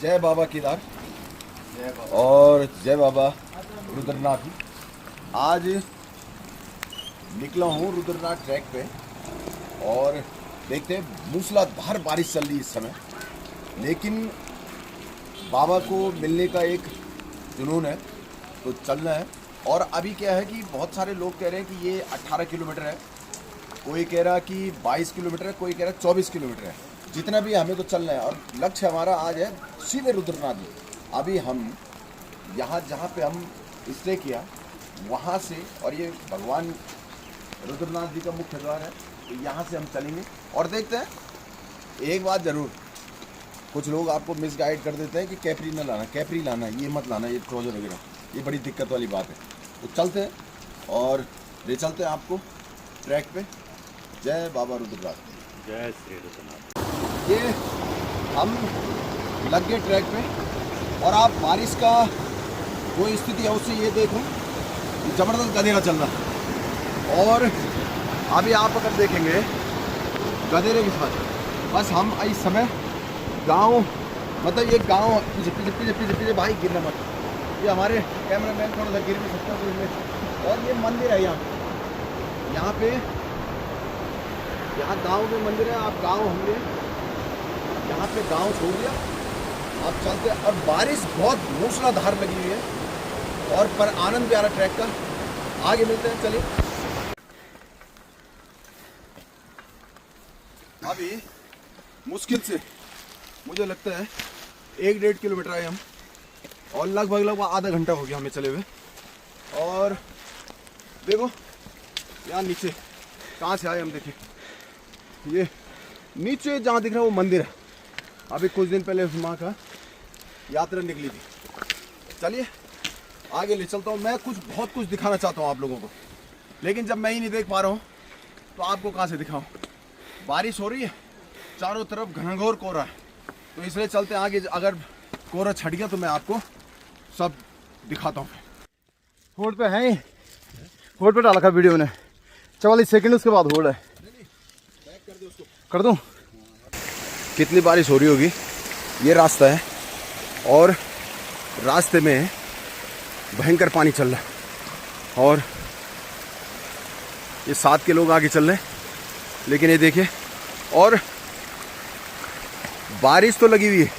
जय बाबा केदार और जय बाबा रुद्रनाथ। आज निकला हूँ रुद्रनाथ ट्रैक पे और देखते हैं मूसलाधार बारिश चल रही है इस समय, लेकिन बाबा को मिलने का एक जुनून है तो चलना है। और अभी क्या है कि बहुत सारे लोग कह रहे हैं कि ये 18 किलोमीटर है, कोई कह रहा कि 22 किलोमीटर है, कोई कह रहा 24 किलोमीटर है। जितना भी हमें तो चलना है और लक्ष्य हमारा आज है सीधे रुद्रनाथ जी। अभी हम यहाँ जहाँ पे हम स्टे किया वहाँ से, और ये भगवान रुद्रनाथ जी का मुख्य द्वार है, तो यहाँ से हम चलेंगे और देखते हैं। एक बात ज़रूर, कुछ लोग आपको मिसगाइड कर देते हैं कि कैपरी ना लाना, कैपरी लाना, ये मत लाना, ये ट्राउजर वगैरह, ये बड़ी दिक्कत वाली बात है। तो चलते हैं और ले चलते हैं आपको ट्रैक पे। जय बाबा रुद्रनाथ, जय श्री रुद्रनाथ। ये हम लग गए ट्रैक पे और आप बारिश का जो स्थिति है उससे ये देखो, ज़बरदस्त गधेरा चल रहा है। और अभी आप अगर देखेंगे गधेरे के साथ, बस हम इस समय गांव, मतलब ये गांव पीछे पीछे पीछे पीछे पीछे भाई गिरना मत, ये हमारे कैमरा मैन थोड़ा सा गिर भी सकता है इसमें। और ये मंदिर है यहाँ पे, यहाँ गांव में मंदिर है। आप गांव होंगे, यहाँ पे गांव छोड़ दिया, आप चलते। और बारिश बहुत मूसलाधार लगी हुई है और पर आनंद भी आ रहा ट्रैक का। आगे मिलते हैं, चलिए। अभी मुश्किल से मुझे लगता है 1-1.5 किलोमीटर आए हम और लगभग आधा घंटा हो गया हमें चले हुए। और देखो यहाँ नीचे कहाँ से आए हम, देखिए ये नीचे जहाँ दिख रहा है वो मंदिर है। अभी कुछ दिन पहले माँ का यात्रा निकली थी। चलिए आगे ले चलता हूँ। मैं बहुत कुछ दिखाना चाहता हूँ आप लोगों को, लेकिन जब मैं ही नहीं देख पा रहा हूँ तो आपको कहाँ से दिखाऊँ। बारिश हो रही है, चारों तरफ घनघोर कोहरा है, तो इसलिए चलते हैं आगे। अगर कोहरा छट गया तो मैं आपको सब दिखाता हूँ। होल्ड पे है, होल्ड पे डाला था वीडियो ने, 44 सेकंड उसके बाद होल्ड है। कर दूं? कितनी बारिश हो रही होगी। ये रास्ता है और रास्ते में भयंकर पानी चल रहा है और ये 7 के लोग आगे चल रहे हैं, लेकिन ये देखिए। और बारिश तो लगी हुई है,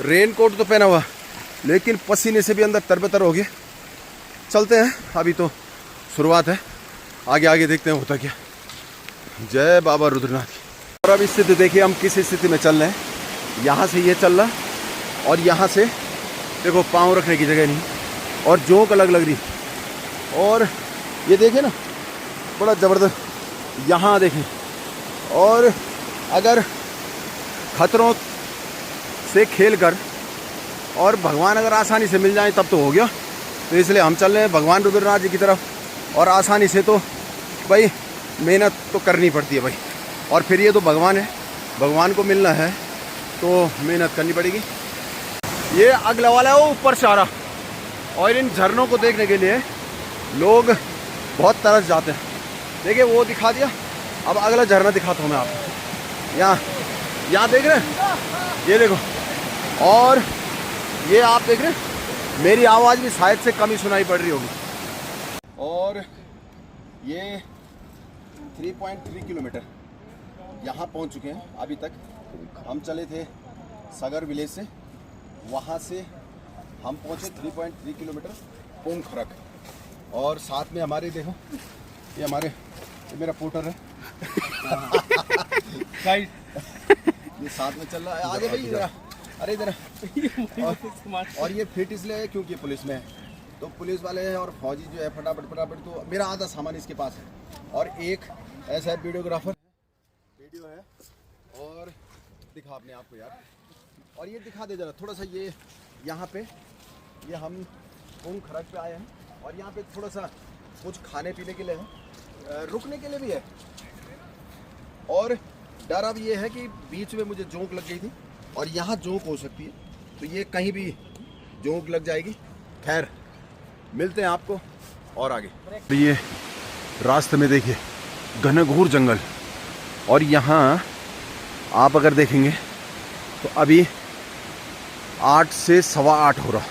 रेनकोट तो पहना हुआ, लेकिन पसीने से भी अंदर तरबतर हो गए। चलते हैं, अभी तो शुरुआत है, आगे आगे देखते हैं होता क्या। जय बाबा रुद्रनाथ। और अब स्थिति देखिए हम किस स्थिति में चल रहे हैं। यहाँ से ये चल रहा और यहाँ से देखो पाँव रखने की जगह नहीं और जोंक अलग लग रही। और ये देखिए ना, बड़ा ज़बरदस्त यहाँ देखें। और अगर खतरों से खेल कर और भगवान अगर आसानी से मिल जाए तब तो हो गया। तो इसलिए हम चल रहे हैं भगवान रुद्रनाथ जी की तरफ। और आसानी से तो भाई मेहनत तो करनी पड़ती है भाई, और फिर ये तो भगवान है, भगवान को मिलना है तो मेहनत करनी पड़ेगी। ये अगला वाला है वो ऊपर से आ रहा, और इन झरनों को देखने के लिए लोग बहुत तरस जाते हैं। देखिए वो दिखा दिया, अब अगला झरना दिखाता हूँ मैं आपको। यहाँ देख रहे हैं, ये देखो। और ये आप देख रहे हैं, मेरी आवाज़ भी शायद से कम ही सुनाई पड़ रही होगी। और ये 3.3 किलोमीटर यहाँ पहुँच चुके हैं। अभी तक हम चले थे सागर विलेज से, वहाँ से हम पहुँचे 3.3 किलोमीटर पोंखरक। और साथ में हमारे देखो, ये मेरा पोर्टर है ये साथ में चल रहा है। आगे भाई इधर, अरे इधर। और ये फिट इसलिए है क्योंकि पुलिस में है, तो पुलिस वाले हैं और फौजी जो है फटाफट। तो मेरा आधा सामान इसके पास है। और एक ऐसा है वीडियोग्राफर, वीडियो है। और दिखा अपने आप को यार, और ये दिखा दे जरा थोड़ा सा। ये यहाँ पे ये हम पोंखरक पे आए हैं और यहाँ पे थोड़ा सा कुछ खाने पीने के लिए है, रुकने के लिए भी है। और डर अब ये है कि बीच में मुझे जोंक लग गई थी और यहाँ जोंक हो सकती है, तो ये कहीं भी जोंक लग जाएगी। खैर मिलते हैं आपको और आगे। तो ये रास्ते में देखिए घनघोर जंगल, और यहाँ आप अगर देखेंगे तो अभी 8 से 8:15 हो रहा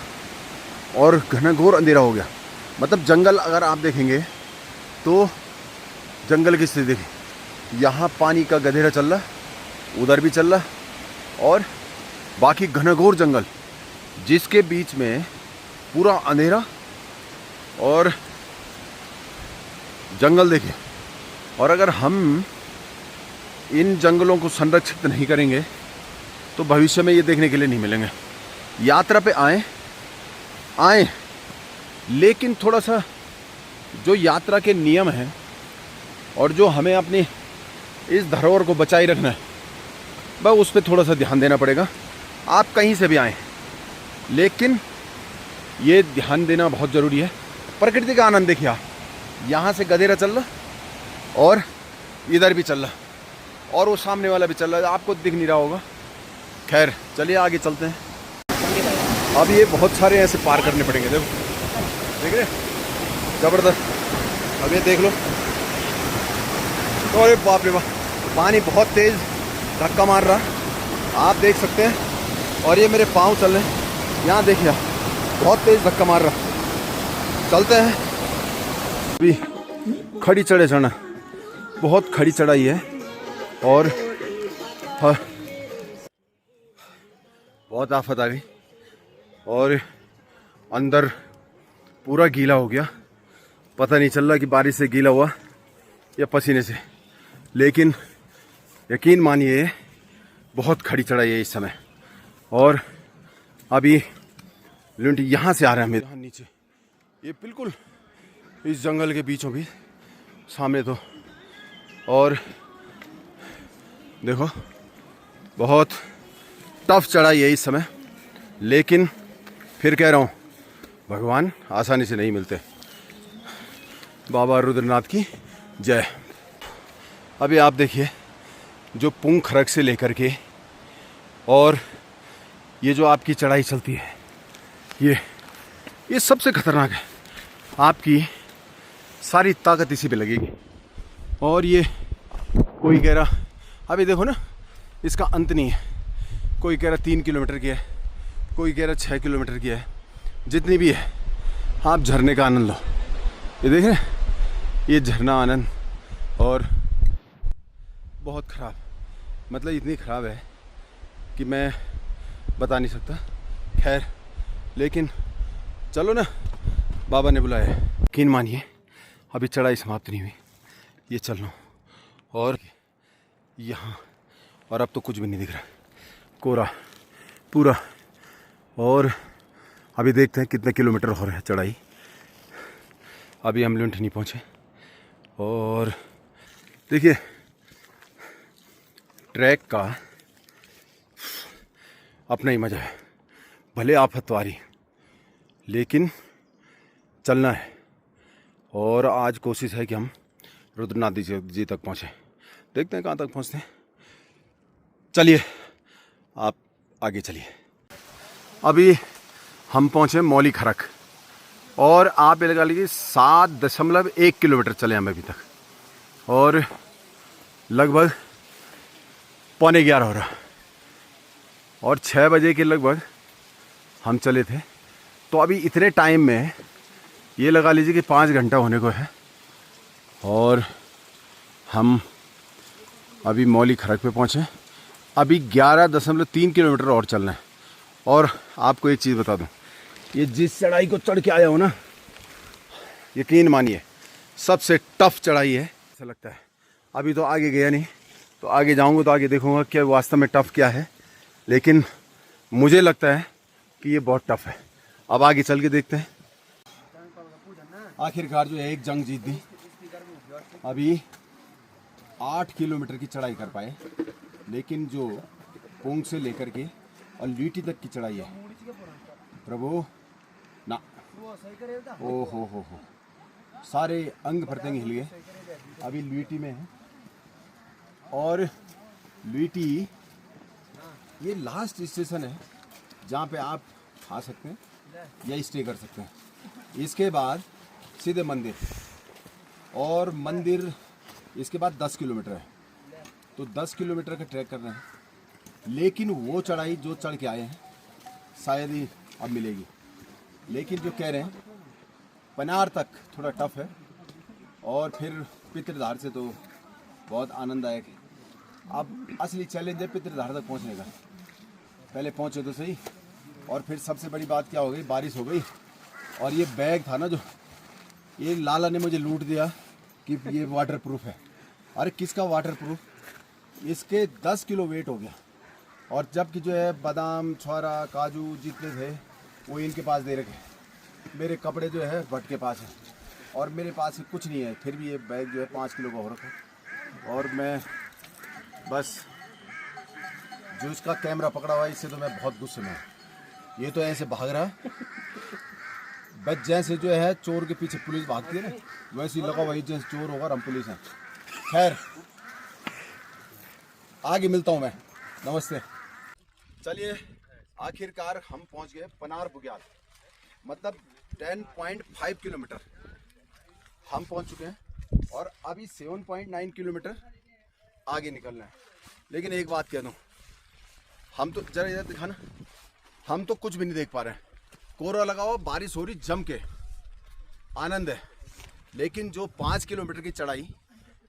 और घनघोर अंधेरा हो गया। मतलब जंगल अगर आप देखेंगे तो जंगल की स्थिति देखिए, यहाँ पानी का गधेरा चल रहा, उधर भी चल रहा और बाकी घनघोर जंगल जिसके बीच में पूरा अंधेरा और जंगल देखिए। और अगर हम इन जंगलों को संरक्षित नहीं करेंगे तो भविष्य में ये देखने के लिए नहीं मिलेंगे। यात्रा पे आए लेकिन थोड़ा सा जो यात्रा के नियम हैं और जो हमें अपनी इस धरोहर को बचाए रखना है, बस उस पर थोड़ा सा ध्यान देना पड़ेगा। आप कहीं से भी आएँ लेकिन ये ध्यान देना बहुत ज़रूरी है। प्रकृति का आनंद देखिए, यहाँ से गधेरा चल रहा और इधर भी चल रहा और वो सामने वाला भी चल रहा है, आपको दिख नहीं रहा होगा। खैर चलिए आगे चलते हैं। अब ये बहुत सारे ऐसे पार करने पड़ेंगे। देखो देख रहे, ज़बरदस्त। अब ये देख लो, अरे बाप रे बाप, पानी बहुत तेज़ धक्का मार रहा, आप देख सकते हैं। और ये मेरे पाँव चल रहे हैं, यहाँ देखिए बहुत तेज़ धक्का मार रहा। चलते हैं। अभी खड़ी चढ़े चढ़ना, बहुत खड़ी चढ़ाई है और हाँ, बहुत आफत आ गई और अंदर पूरा गीला हो गया। पता नहीं चल रहा कि बारिश से गीला हुआ या पसीने से, लेकिन यकीन मानिए बहुत खड़ी चढ़ाई है इस समय। और अभी लुंड यहाँ से आ रहा है मेरे नीचे, ये बिल्कुल इस जंगल के बीचों बीच सामने तो। और देखो बहुत टफ चढ़ाई है इस समय, लेकिन फिर कह रहा हूँ भगवान आसानी से नहीं मिलते। बाबा रुद्रनाथ की जय। अभी आप देखिए जो पुंग खरक से लेकर के और ये जो आपकी चढ़ाई चलती है, ये सबसे खतरनाक है। आपकी सारी ताकत इसी पे लगेगी। और ये कोई कह रहा, अभी देखो ना इसका अंत नहीं है। कोई कह रहा 3 किलोमीटर की है, कोई कह रहा 6 किलोमीटर की है। जितनी भी है आप झरने का आनंद लो। ये देख रहे हैं, ये झरना आनंद। और बहुत ख़राब, मतलब इतनी ख़राब है कि मैं बता नहीं सकता। खैर लेकिन चलो ना, बाबा ने बुलाया है। यकीन मानिए अभी चढ़ाई समाप्त नहीं हुई, ये चल रहा हूँ और यहाँ, और अब तो कुछ भी नहीं दिख रहा, कोरा पूरा। और अभी देखते हैं कितने किलोमीटर हो रहे हैं चढ़ाई। अभी हम लुंठ नहीं पहुँचे और देखिए ट्रैक का अपना ही मज़ा है। भले आफतवारी, लेकिन चलना है। और आज कोशिश है कि हम रुद्रनाथ जी तक पहुँचे। देखते हैं कहाँ तक पहुँचते हैं। चलिए आप आगे चलिए। अभी हम पहुँचे मौली खरक और आप ये लगा लीजिए 7.1 किलोमीटर चले हम अभी तक और लगभग 11:15 हो रहा और 6 बजे के लगभग हम चले थे। तो अभी इतने टाइम में ये लगा लीजिए कि 5 घंटा होने को है और हम अभी मौली खरक पे पहुँचे। अभी 11.3 किलोमीटर और चलना है। और आपको एक चीज़ बता दूं, ये जिस चढ़ाई को चढ़ के आया हो ना, यकीन मानिए सबसे टफ चढ़ाई है ऐसा लगता है। अभी तो आगे गया नहीं, तो आगे जाऊंगा तो आगे देखूंगा कि वास्तव में टफ क्या है, लेकिन मुझे लगता है कि ये बहुत टफ है। अब आगे चल के देखते हैं। आखिरकार जो है एक जंग जीत दी। अभी 8 किलोमीटर की चढ़ाई कर पाए, लेकिन जो पुंग से लेकर के और लीटी तक की चढ़ाई है, प्रभु ना, ओ हो, सारे अंग प्रत्यंग हिल गए। अभी लीटी में है और लीटी ये लास्ट स्टेशन है जहाँ पे आप खा सकते हैं या स्टे कर सकते हैं। इसके बाद सीधे मंदिर, और मंदिर इसके बाद 10 किलोमीटर है। तो 10 किलोमीटर का ट्रैक करना है, लेकिन वो चढ़ाई जो चढ़ के आए हैं शायद ही अब मिलेगी। लेकिन जो कह रहे हैं पनार तक थोड़ा टफ है, और फिर पितरधार से तो बहुत आनंददायक है। अब असली चैलेंज है पितरधार तक पहुंचने का। पहले पहुंचे तो सही, और फिर सबसे बड़ी बात क्या हो गई, बारिश हो गई। और ये बैग था ना जो, ये लाला ने मुझे लूट दिया कि ये वाटर प्रूफ है। अरे किसका वाटर प्रूफ, इसके 10 किलो वेट हो गया। और जबकि जो है बादाम छुआरा काजू जितने थे वो इनके पास दे रखे। मेरे कपड़े जो है भट्ट के पास है, और मेरे पास कुछ नहीं है, फिर भी ये बैग जो है 5 किलो का हो रखा। और मैं बस जो इसका कैमरा पकड़ा हुआ है इससे तो मैं बहुत गुस्से में हूँ। ये तो ऐसे भाग रहा है बस जैसे जो है चोर के पीछे पुलिस भागती है ना, वैसे ही लगा वही जैसे चोर होगा और हम पुलिस हैं। खैर आगे मिलता हूँ मैं, नमस्ते। चलिए आखिरकार हम पहुँच गए पनार बुग्याल, मतलब 10.5 किलोमीटर हम पहुँच चुके हैं, और अभी 7.9 किलोमीटर आगे निकलना है। लेकिन एक बात कह दूँ, हम तो जरा इधर दिखाना, हम तो कुछ भी नहीं देख पा रहे हैं। कोहरा लगा हुआ, बारिश हो रही जम के, आनंद है। लेकिन जो 5 किलोमीटर की चढ़ाई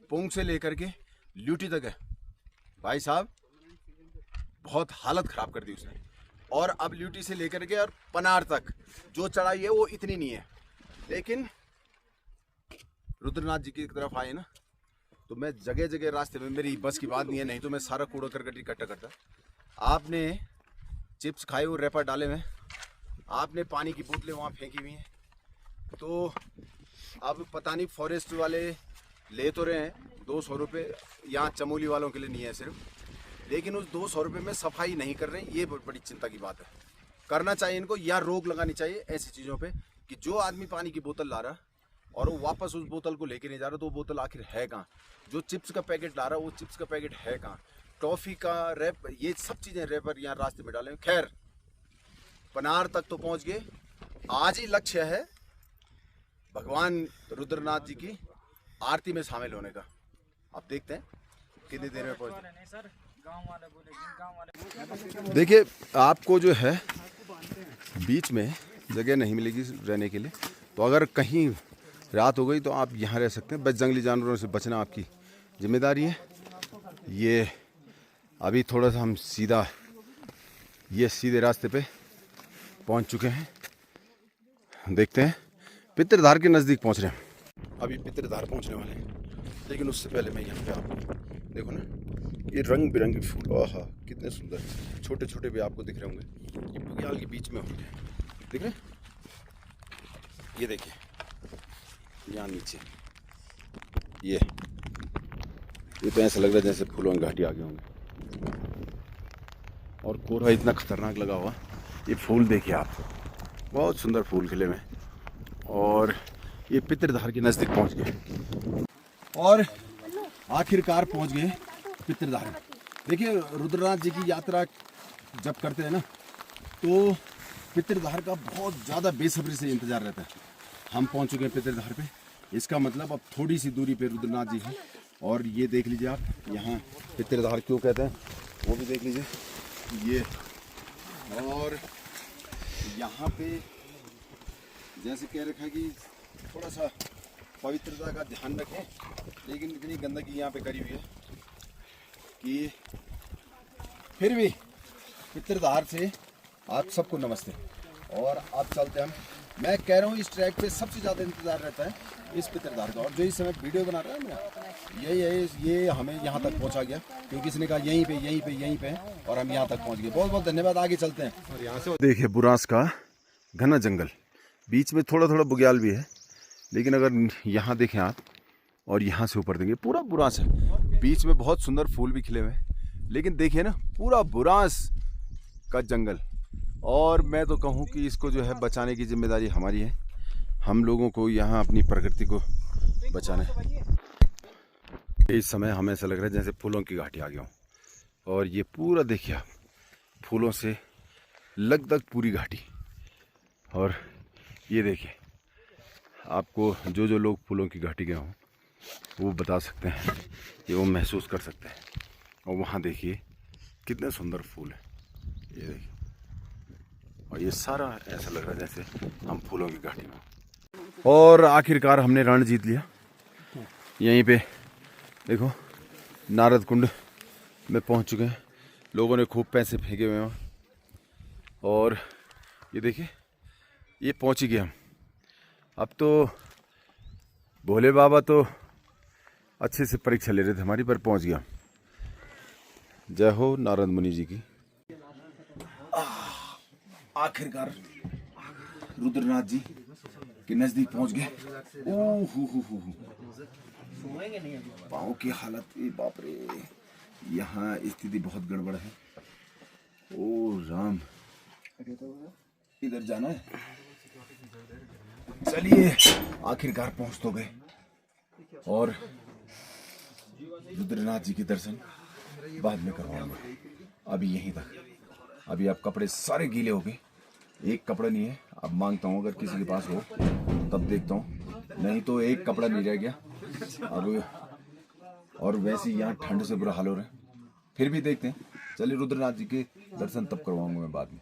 पुंग से लेकर के ल्यूटी तक है, भाई साहब बहुत हालत ख़राब कर दी उसने। और अब ल्यूटी से लेकर के और पनार तक जो चढ़ाई है वो इतनी नहीं है। लेकिन रुद्रनाथ जी की तरफ आए ना, तो मैं जगह जगह रास्ते में, मेरी बस की बात नहीं है, नहीं तो मैं सारा कूड़ा करकट इकट्ठा करता। आपने चिप्स खाए हुए रैपर डाले में, आपने पानी की बोतलें वहाँ फेंकी हुई हैं, तो अब पता नहीं फॉरेस्ट वाले ले तो रहे हैं 200 रुपये, यहाँ चमोली वालों के लिए नहीं है सिर्फ, लेकिन उस 200 रुपये में सफाई नहीं कर रहे हैं। ये बड़ी चिंता की बात है। करना चाहिए इनको, या रोक लगानी चाहिए ऐसी चीज़ों पे कि जो आदमी पानी की बोतल ला रहा और वो वापस उस बोतल को लेके नहीं जा रहा, तो वो बोतल आखिर है कहाँ? जो चिप्स का पैकेट ला रहा वो चिप्स का पैकेट है कहाँ? टॉफ़ी का रैप, ये सब चीज़ें रैपर यहाँ रास्ते में डाले। खैर पनार तक तो पहुँच गए। आज ही लक्ष्य है भगवान रुद्रनाथ जी की आरती में शामिल होने का। अब देखते हैं कितनी देर में पहुँचते हैं। देखिए आपको जो है बीच में जगह नहीं मिलेगी रहने के लिए, तो अगर कहीं रात हो गई तो आप यहाँ रह सकते हैं। बस जंगली जानवरों से बचना आपकी जिम्मेदारी है। ये अभी थोड़ा सा हम सीधा, ये सीधे रास्ते पे पहुँच चुके हैं। देखते हैं, पितरधार के नज़दीक पहुँच रहे हैं। अभी पितरधार पहुँचने वाले हैं, लेकिन उससे पहले मैं यहाँ पे आपको देखो ना, ये रंग बिरंगे फूल, आहा कितने सुंदर, छोटे छोटे भी आपको दिख रहे होंगे। ये बुग्याल के बीच में होंगे, दिख रहे हैं? ये देखिए यहाँ नीचे, ये तो ऐसा लग रहा है जैसे फूलों की घाटी आगे होंगे। और कोहरा इतना खतरनाक लगा हुआ। ये फूल देखिए आप, बहुत सुंदर फूल खिले हुए। और ये पितरधार के नज़दीक पहुँच गए, और आखिरकार पहुँच गए पितरधार। देखिए रुद्रनाथ जी की यात्रा जब करते हैं ना, तो पितरधार का बहुत ज़्यादा बेसब्री से इंतज़ार रहता है। हम पहुँच चुके हैं पितरधार पे। इसका मतलब अब थोड़ी सी दूरी पे रुद्रनाथ जी हैं। और ये देख लीजिए आप, यहाँ पितरधार क्यों कहते हैं वो भी देख लीजिए ये। और यहाँ पे जैसे कह रखा है कि थोड़ा सा पवित्रता का ध्यान रखें, लेकिन इतनी गंदगी यहाँ पे करी हुई है कि फिर भी पितरधार से आप सबको नमस्ते। और अब चलते हैं हम। मैं कह रहा हूँ इस ट्रैक पे सबसे ज़्यादा इंतज़ार रहता है इस पितरधार का। और जो इस समय वीडियो बना रहा है मैं, ये हमें यहाँ तक पहुँचा गया, क्योंकि इसने कहा यहीं पे है, और हम यहाँ तक पहुँच गए। बहुत बहुत धन्यवाद। आगे चलते हैं। और यहाँ से देखिए बुरांस का घना जंगल, बीच में थोड़ा थोड़ा बुग्याल भी है, लेकिन अगर यहाँ देखें आप और यहाँ से ऊपर देंगे पूरा बुरांस है। बीच में बहुत सुंदर फूल भी खिले हुए हैं, लेकिन देखिए ना पूरा बुरांस का जंगल। और मैं तो कहूँ कि इसको जो है बचाने की जिम्मेदारी हमारी है। हम लोगों को यहाँ अपनी प्रकृति को बचाना है। इस समय हमें ऐसा लग रहा है जैसे फूलों की घाटी आ गया हूँ। और ये पूरा देखिए आप, फूलों से लगभग पूरी घाटी। और ये देखिए, आपको जो लोग फूलों की घाटी गए हों वो बता सकते हैं, ये वो महसूस कर सकते हैं। और वहाँ देखिए कितने सुंदर फूल हैं, ये देखिए। और ये सारा ऐसा लग रहा है जैसे हम फूलों की घाटी में। और आखिरकार हमने रण जीत लिया। यहीं पे देखो नारद कुंड में पहुंच चुके हैं। लोगों ने खूब पैसे फेंके हुए हैं और ये देखिए ये पहुंच ही गए हम। अब तो भोले बाबा तो अच्छे से परीक्षा ले रहे थे हमारी, पर पहुंच गया। जय हो नारद मुनि जी की। आखिरकार रुद्रनाथ जी के नजदीक पहुंच गए। पाँव की हालत, बाप रे, यहाँ स्थिति बहुत गड़बड़ है। ओ राम, इधर जाना है। चलिए आखिरकार पहुंच तो गए और रुद्रनाथ जी के दर्शन बाद में करवाऊंगा। अभी यहीं तक। अभी अब कपड़े सारे गीले हो गए, एक कपड़ा नहीं है। अब मांगता हूँ अगर किसी के पास हो तब देखता हूँ, नहीं तो एक कपड़ा नहीं रह गया अब। और वैसे यहाँ ठंड से बुरा हाल हो रहा है, फिर भी देखते हैं। चलिए रुद्रनाथ जी के दर्शन तब करवाऊंगा मैं बाद में।